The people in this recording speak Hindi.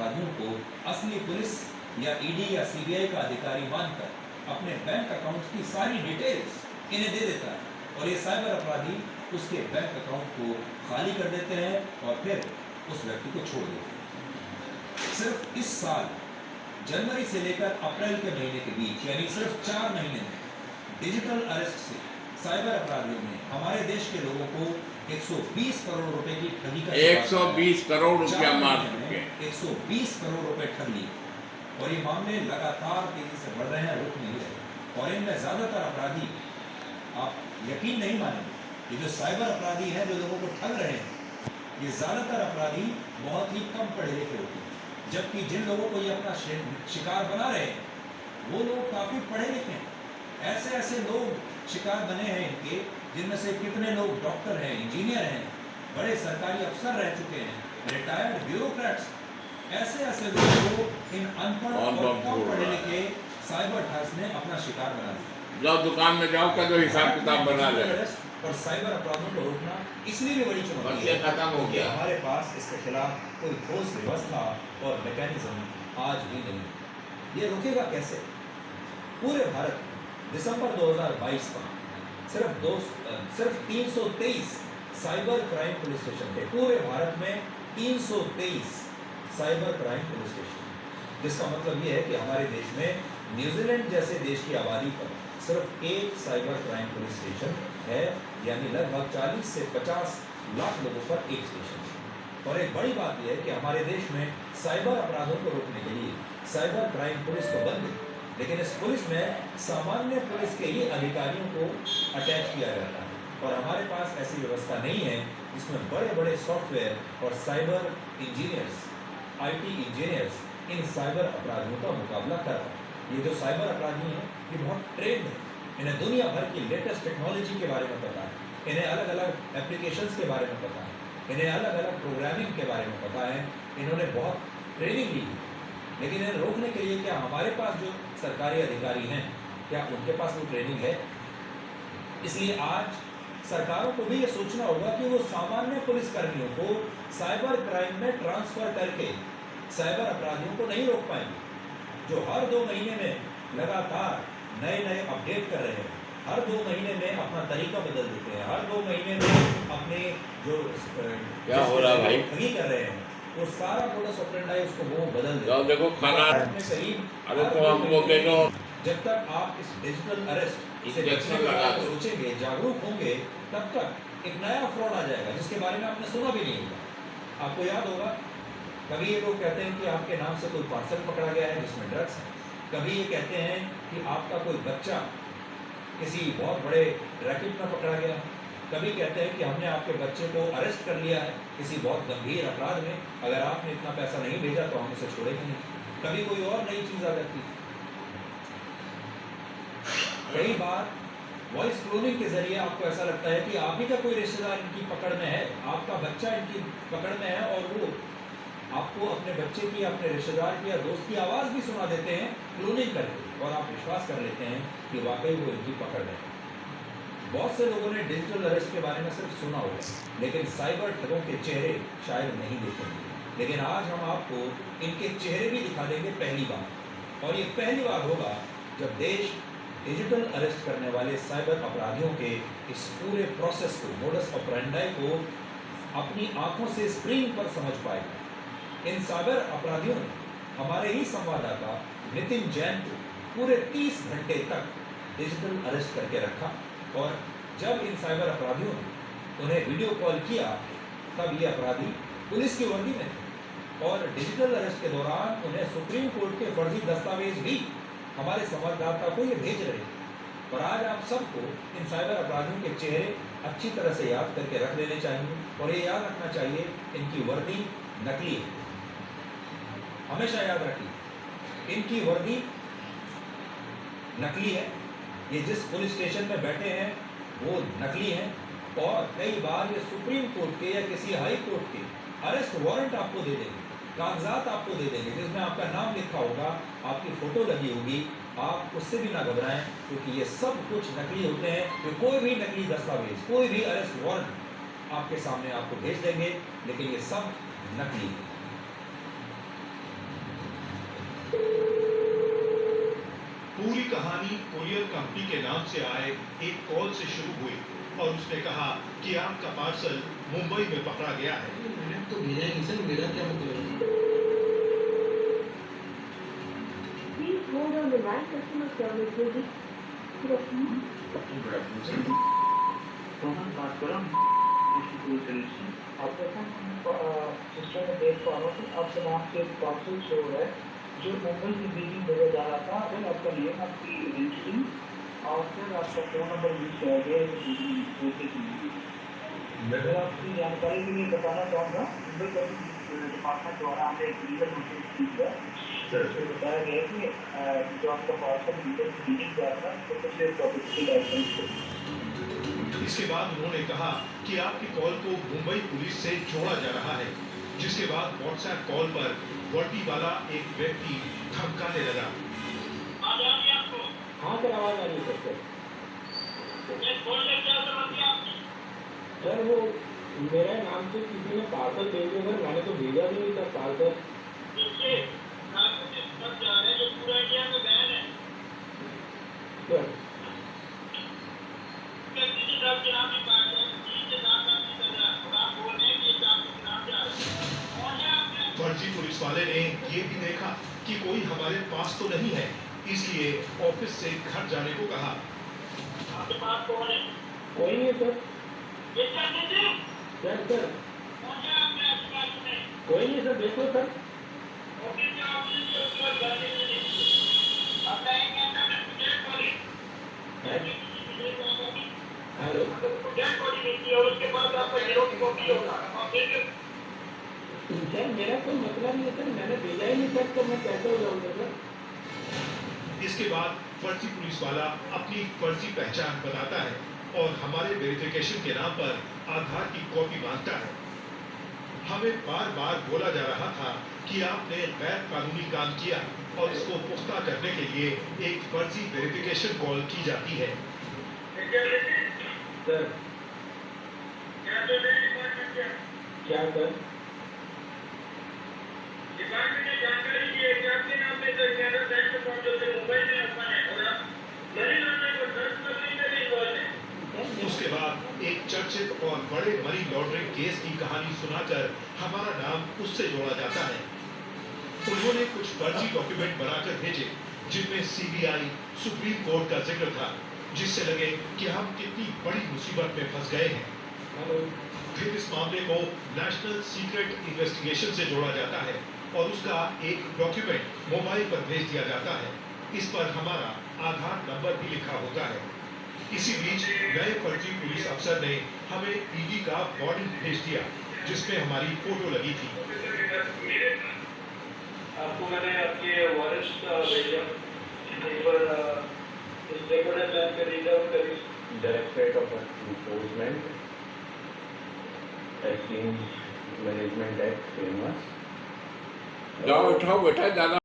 अपराधियों को असली पुलिस या ईडी या सीबीआई का अधिकारी मानकर अपने बैंक अकाउंट की सारी डिटेल्स इन्हें दे देता है और ये साइबर अपराधी उसके बैंक अकाउंट को खाली कर देते हैं और फिर उस व्यक्ति को छोड़ देते हैं। सिर्फ इस साल जनवरी से लेकर अप्रैल के महीने के बीच यानी सिर्फ 4 महीने में डिजिटल अरेस्ट से साइबर अपराधियों ने हमारे देश के लोगों को 120 करोड़ रुपए की ठगी का 120 करोड़ रुपया मार चुके हैं। 120 करोड़ रुपए ठग लिए और ये मामले लगातार तेजी से बढ़ रहे हैं, रुक नहीं रहे। और इनमें ज्यादातर अपराधी, आप यकीन नहीं मानेंगे, ये जो साइबर अपराधी हैं जो लोगों को ठग रहे हैं, ये ज्यादातर अपराधी बहुत ही कम पढ़े लिखे होते हैं, जबकि जिन लोगों को ये अपना शिकार बना रहे हैं वो लोग काफी पढ़े लिखे हैं। ऐसे ऐसे लोग शिकार बने हैं इनके, जिनमें से कितने लोग डॉक्टर हैं, इंजीनियर हैं, बड़े सरकारी अफसर रह चुके हैं, रिटायर्ड ब्यूरोक्रेट्स। ऐसे ऐसे लोगों को इन अनपढ़ और कम पढ़े लिखे साइबर ठग्स ने अपना शिकार बना दिया। जाओ दुकान में जाओ का जो हिसाब किताब बना ले। और साइबर अपराधों को रोकना इसलिए भी बड़ी चुनौती है खत्म हो गया। हमारे पास इसके खिलाफ कोई ठोस व्यवस्था और मैकेनिज्म आज भी नहीं। ये रुकेगा कैसे? पूरे भारत में दिसंबर 2022 का सिर्फ 323 साइबर क्राइम पुलिस स्टेशन थे। पूरे भारत में 323 साइबर क्राइम पुलिस स्टेशन, जिसका मतलब ये है कि हमारे देश में न्यूजीलैंड जैसे देश की आबादी पर सिर्फ एक साइबर क्राइम पुलिस स्टेशन है, यानी लगभग 40 से 50 लाख लोगों पर एक स्टेशन है। और एक बड़ी बात यह है कि हमारे देश में साइबर अपराधों को रोकने के लिए साइबर क्राइम पुलिस तो बंद है, लेकिन इस पुलिस में सामान्य पुलिस के ही अधिकारियों को अटैच किया जाता है और हमारे पास ऐसी व्यवस्था नहीं है जिसमें बड़े बड़े सॉफ्टवेयर और cyber engineers, IT engineers in cyber अपराधियों का मुकाबला कर रहे हैं। ये जो साइबर अपराधी हैं ये बहुत ट्रेंड है, इन्हें दुनिया भर की लेटेस्ट टेक्नोलॉजी के बारे में पता है, इन्हें अलग अलग एप्लीकेशंस के बारे में पता है, इन्हें अलग अलग प्रोग्रामिंग के बारे में पता है, इन्होंने बहुत ट्रेनिंग ली है। लेकिन इन्हें रोकने के लिए क्या हमारे पास जो सरकारी अधिकारी हैं, क्या उनके पास वो ट्रेनिंग है? इसलिए आज सरकारों को भी ये सोचना होगा कि वो सामान्य पुलिस कर्मियों को साइबर क्राइम में ट्रांसफर करके साइबर अपराधियों को नहीं रोक पाएंगे, जो हर 2 महीने में लगातार नए नए अपडेट कर रहे हैं, हर 2 महीने में अपना तरीका बदल देते हैं, हर 2 महीने में अपने जो क्या हो रहा भाई ठगी कर रहे हैं वो सारा मोडस ऑपरेंडी उसको वो बदल देते हैं। देखो खाना करीब तो हमको दे दो। जब तक आप इस डिजिटल अरेस्ट सोचेंगे, जागरूक होंगे, तब तक एक नया फ्रॉड आ जाएगा जिसके बारे में आपने सुना भी नहीं होगा। आपको याद होगा कभी ये लोग कहते हैं कि आपके नाम से कोई पार्सल पकड़ा गया है जिसमें ड्रग्स है, कभी ये कहते हैं कि आपका कोई बच्चा किसी बहुत बड़े रैकेट में पकड़ा गया, कभी कहते हैं कि हमने आपके बच्चे को अरेस्ट कर लिया है किसी बहुत गंभीर अपराध में, अगर आपने इतना पैसा नहीं भेजा तो हम उसे छोड़ेंगे नहीं। कभी कोई और नई चीज आ जाती है। कई बार वॉइस क्लोनिंग के जरिए आपको ऐसा लगता है कि आप ही का कोई रिश्तेदार इनकी पकड़ में है, आपका बच्चा इनकी पकड़ में है और वो आपको अपने बच्चे की, अपने रिश्तेदार की या दोस्त की आवाज़ भी सुना देते हैं क्लोनिंग करके, और आप विश्वास कर लेते हैं कि वाकई वो इनकी पकड़ में है। बहुत से लोगों ने डिजिटल अरेस्ट के बारे में सिर्फ सुना होगा, लेकिन साइबर ठगों के चेहरे शायद नहीं देखेंगे। लेकिन आज हम आपको इनके चेहरे भी दिखा देंगे पहली बार, और ये पहली बार होगा जब देश डिजिटल अरेस्ट करने वाले साइबर अपराधियों के इस पूरे प्रोसेस को, मोडस ऑपरेंडी को अपनी आंखों से स्क्रीन पर समझ पाएगा। इन साइबर अपराधियों ने हमारे ही संवाददाता नितिन जैन को पूरे 30 घंटे तक डिजिटल अरेस्ट करके रखा, और जब इन साइबर अपराधियों ने उन्हें वीडियो कॉल किया तब ये अपराधी पुलिस की वर्दी में थे, और डिजिटल अरेस्ट के दौरान उन्हें सुप्रीम कोर्ट के फर्जी दस्तावेज भी हमारे संवाददाता को ये भेज रहे थे। और आज आप सबको इन साइबर अपराधियों के चेहरे अच्छी तरह से याद करके रख लेने चाहिए, और ये याद रखना चाहिए इनकी वर्दी नकली है। हमेशा याद रखिए इनकी वर्दी नकली है, ये जिस पुलिस स्टेशन में बैठे हैं वो नकली हैं, और कई बार ये सुप्रीम कोर्ट के या किसी हाई कोर्ट के अरेस्ट वारंट आपको दे देंगे, कागजात आपको दे देंगे जिसमें आपका नाम लिखा होगा, आपकी फोटो लगी होगी। आप उससे भी ना घबराएं, क्योंकि ये सब कुछ नकली होते हैं। कि कोई भी नकली दस्तावेज, कोई भी अरेस्ट वारंट आपके सामने आपको भेज देंगे, लेकिन ये सब नकली है। कहानी कोरियर कंपनी के नाम से आए एक कॉल से शुरू हुई और उसने कहा कि आपका पार्सल मुंबई में पकड़ा गया है। मैंने तो भेजा ही नहीं सर, मेरा क्या मतलब है? Please hold on the line. Customer service will be. कौन बात कर रहा हूँ? ऑपरेशन सिस्टम में देख पा रहा हूँ कि आपके नाम से एक पार्सल शो हो रहा है जो मुंबई से बीजिंग भेजा जा रहा था। फिर आपका नेम, आपकी एजेंसी और फिर आपका फ़ोन नंबर यूज किया गया है। मैं आपकी जानकारी के लिए बताना चाहूँगा, मुंबई पुलिस डिपार्टमेंट द्वारा हमने एक लीगल नोटिस दी है जिसमें बताया गया है कि जो आपका पार्सल मुंबई से बीजिंग जा रहा था तो कुछ प्रॉपर्टी लाइसेंस। इसके बाद उन्होंने कहा कि आपकी कॉल को मुंबई पुलिस से जोड़ा जा रहा है, जिसके बाद व्हाट्सएप कॉल पर वर्दी वाला एक व्यक्ति धमकाने लगा। हाँ सर, आवाज़ आ रही है सर। सर वो मेरे नाम से किसी ने पार्सल भेज दिया सर, मैंने तो भेजा नहीं सर पार्सल। सर फर्जी पुलिस वाले ने ये भी देखा कि कोई हमारे पास तो नहीं है, इसलिए ऑफिस से घर जाने को कहा। कोई नहीं सर। सर कोई नहीं सर, देखो सर। हेलो सर, मेरा कोई मतलब नहीं है सर, मैंने भेजा ही नहीं सर, तो मैं कैसे हो जाऊँगा सर? इसके बाद फर्जी पुलिस वाला अपनी फर्जी पहचान बताता है और हमारे वेरिफिकेशन के नाम पर आधार की कॉपी मांगता है। हमें बार बार बोला जा रहा था कि आपने गैर कानूनी काम किया और इसको पुख्ता करने के लिए एक फर्जी वेरिफिकेशन कॉल की जाती है। सर क्या सर? उसके बाद एक चर्चित और बड़े मनी लॉन्ड्रिंग केस की कहानी सुनाकर हमारा नाम उससे जोड़ा जाता है। उन्होंने कुछ फर्जी डॉक्यूमेंट बनाकर भेजे जिनमें सीबीआई, सुप्रीम कोर्ट का जिक्र था, जिससे लगे कि हम कितनी बड़ी मुसीबत में फंस गए हैं। फिर इस मामले को नेशनल सीक्रेट इन्वेस्टिगेशन से जोड़ा जाता है और उसका एक डॉक्यूमेंट मोबाइल पर भेज दिया जाता है। इस पर हमारा आधार नंबर भी लिखा होता है। इसी बीच नए फर्जी पुलिस अफसर ने हमें ईडी का वारंट भेज दिया जिसमें हमारी फोटो लगी थी। आपको मैंने आपके वारंट भेजा Directorate of Enforcement, Exchange Management Act, famous. जाओ उठाओ बेटा, ज़्यादा